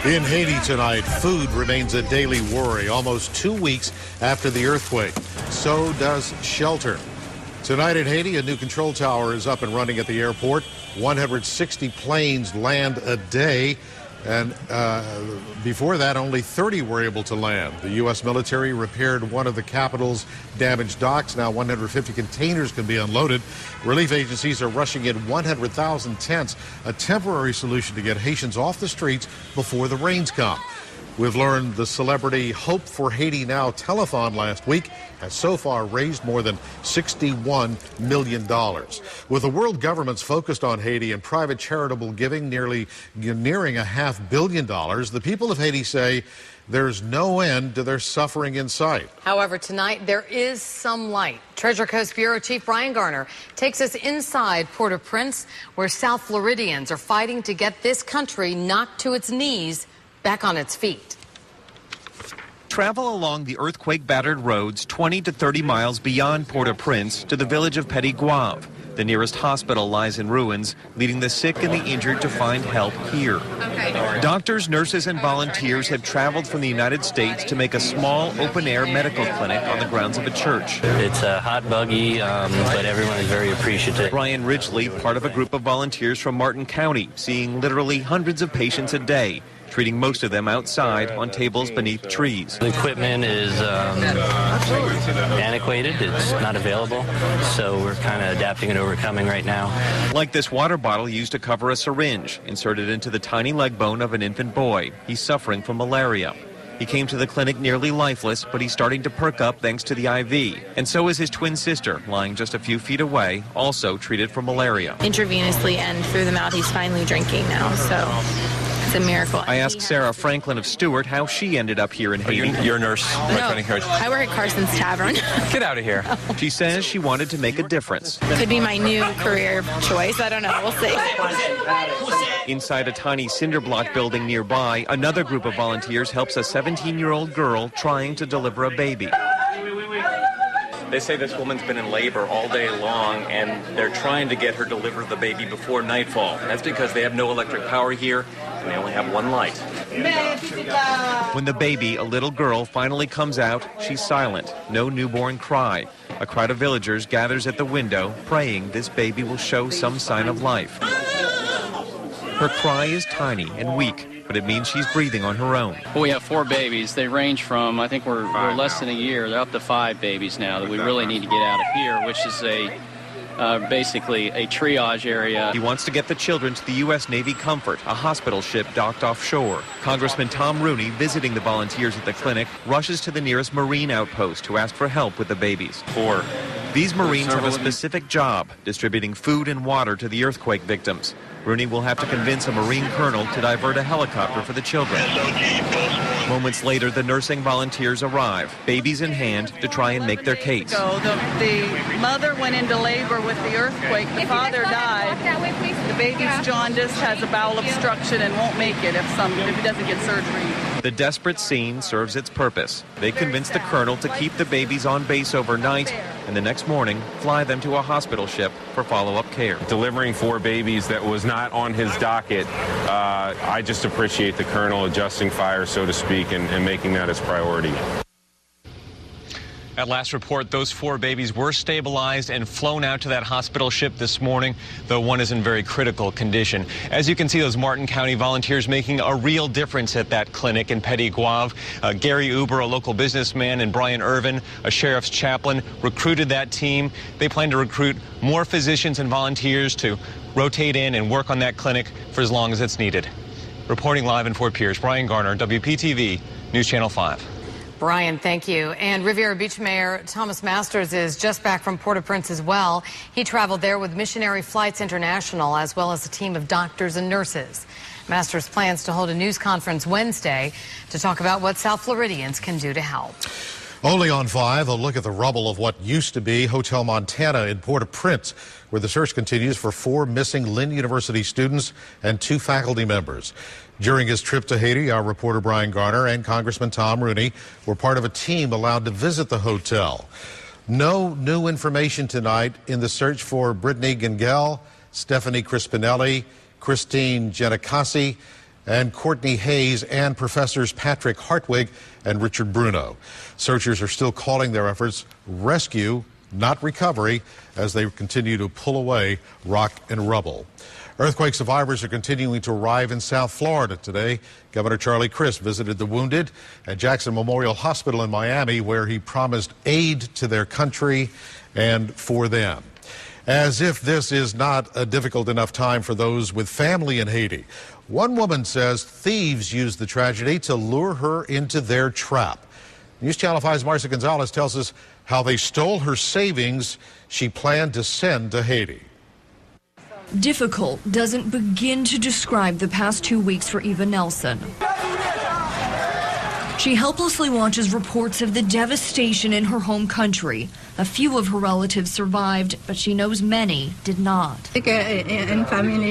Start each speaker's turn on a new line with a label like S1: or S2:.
S1: In Haiti tonight, food remains a daily worry almost 2 weeks after the earthquake. So does shelter. Tonight in Haiti, a new control tower is up and running at the airport. 160 planes land a day. And before that, only 30 were able to land. The U.S. military repaired one of the capital's damaged docks. Now 150 containers can be unloaded. Relief agencies are rushing in 100,000 tents, a temporary solution to get Haitians off the streets before the rains come. We've learned the celebrity Hope for Haiti Now telethon last week has so far raised more than $61 million. With the world governments focused on Haiti and private charitable giving nearing $500 million, the people of Haiti say there's no end to their suffering in sight.
S2: However, tonight there is some light. Treasure Coast Bureau Chief Brian Garner takes us inside Port-au-Prince, where South Floridians are fighting to get this country knocked to its knees back on its feet.
S3: Travel along the earthquake-battered roads 20 to 30 miles beyond Port-au-Prince to the village of Petit Guave. The nearest hospital lies in ruins, leading the sick and the injured to find help here. Okay. Doctors, nurses, and volunteers have traveled from the United States to make a small open-air medical clinic on the grounds of a church.
S4: It's a hot buggy, but everyone is very appreciative.
S3: Brian Ridgely, part of a group of volunteers from Martin County, seeing literally hundreds of patients a day, treating most of them outside on tables beneath trees.
S4: The equipment is antiquated. It's not available, so we're kind of adapting and overcoming right now.
S3: Like this water bottle used to cover a syringe, inserted into the tiny leg bone of an infant boy. He's suffering from malaria. He came to the clinic nearly lifeless, but he's starting to perk up thanks to the IV. And so is his twin sister, lying just a few feet away, also treated for malaria.
S5: Intravenously and through the mouth, he's finally drinking now, so it's a miracle.
S3: I asked Sarah Franklin of Stewart how she ended up here in Haiti.
S6: You're a nurse.
S5: No, I work at Carson's Tavern.
S6: Get out of here.
S3: She says she wanted to make a difference.
S5: Could be my new career choice. I don't know. We'll see.
S3: Inside a tiny cinder block building nearby, another group of volunteers helps a 17-year-old girl trying to deliver a baby.
S7: They say this woman's been in labor all day long, and they're trying to get her to deliver the baby before nightfall. That's because they have no electric power here, and they only have one light.
S3: When the baby, a little girl, finally comes out, she's silent. No newborn cry. A crowd of villagers gathers at the window, praying this baby will show some sign of life. Her cry is tiny and weak, but it means she's breathing on her own.
S8: Well, we have 4 babies. They range from, I think we're less than a year. They're up to 5 babies now that we really need to get out of here, which is basically a triage area.
S3: He wants to get the children to the U.S. Navy Comfort, a hospital ship docked offshore. Congressman Tom Rooney, visiting the volunteers at the clinic, rushes to the nearest Marine outpost to ask for help with the babies. These Marines have a specific job, distributing food and water to the earthquake victims. Rooney will have to convince a Marine colonel to divert a helicopter for the children. Moments later, the nursing volunteers arrive, babies in hand, to try and make their case.
S9: The mother went into labor with the earthquake. The father died. The baby's jaundiced, has a bowel obstruction, and won't make it if he doesn't get surgery.
S3: The desperate scene serves its purpose. They convince the colonel to keep the babies on base overnight and the next morning fly them to a hospital ship for follow-up care.
S6: Delivering 4 babies that was not on his docket, I just appreciate the colonel adjusting fire, so to speak, and making that his priority.
S7: At last report, those 4 babies were stabilized and flown out to that hospital ship this morning, though one is in very critical condition. As you can see, those Martin County volunteers making a real difference at that clinic in Petit Guave. Gary Uber, a local businessman, and Brian Irvin, a sheriff's chaplain, recruited that team. They plan to recruit more physicians and volunteers to rotate in and work on that clinic for as long as it's needed. Reporting live in Fort Pierce, Brian Garner, WPTV, News Channel 5.
S2: Brian, thank you. And Riviera Beach Mayor Thomas Masters is just back from Port-au-Prince as well. He traveled there with Missionary Flights International, as well as a team of doctors and nurses. Masters plans to hold a news conference Wednesday to talk about what South Floridians can do to help.
S1: Only on 5, a look at the rubble of what used to be Hotel Montana in Port-au-Prince, where the search continues for 4 missing Lynn University students and 2 faculty members. During his trip to Haiti, our reporter Brian Garner and Congressman Tom Rooney were part of a team allowed to visit the hotel. No new information tonight in the search for Brittany Gengel, Stephanie Crispinelli, Christine Genicasi, and Courtney Hayes and professors Patrick Hartwig and Richard Bruno. Searchers are still calling their efforts rescue, not recovery, as they continue to pull away rock and rubble. Earthquake survivors are continuing to arrive in South Florida today. Governor Charlie Crist visited the wounded at Jackson Memorial Hospital in Miami, where he promised aid to their country and for them. As if this is not a difficult enough time for those with family in Haiti. One woman says thieves used the tragedy to lure her into their trap. News Channel 5's Marcia Gonzalez tells us how they stole her savings she planned to send to Haiti.
S10: Difficult doesn't begin to describe the past 2 weeks for Eva Nelson. She helplessly watches reports of the devastation in her home country. A few of her relatives survived, but she knows many did not.
S11: En familia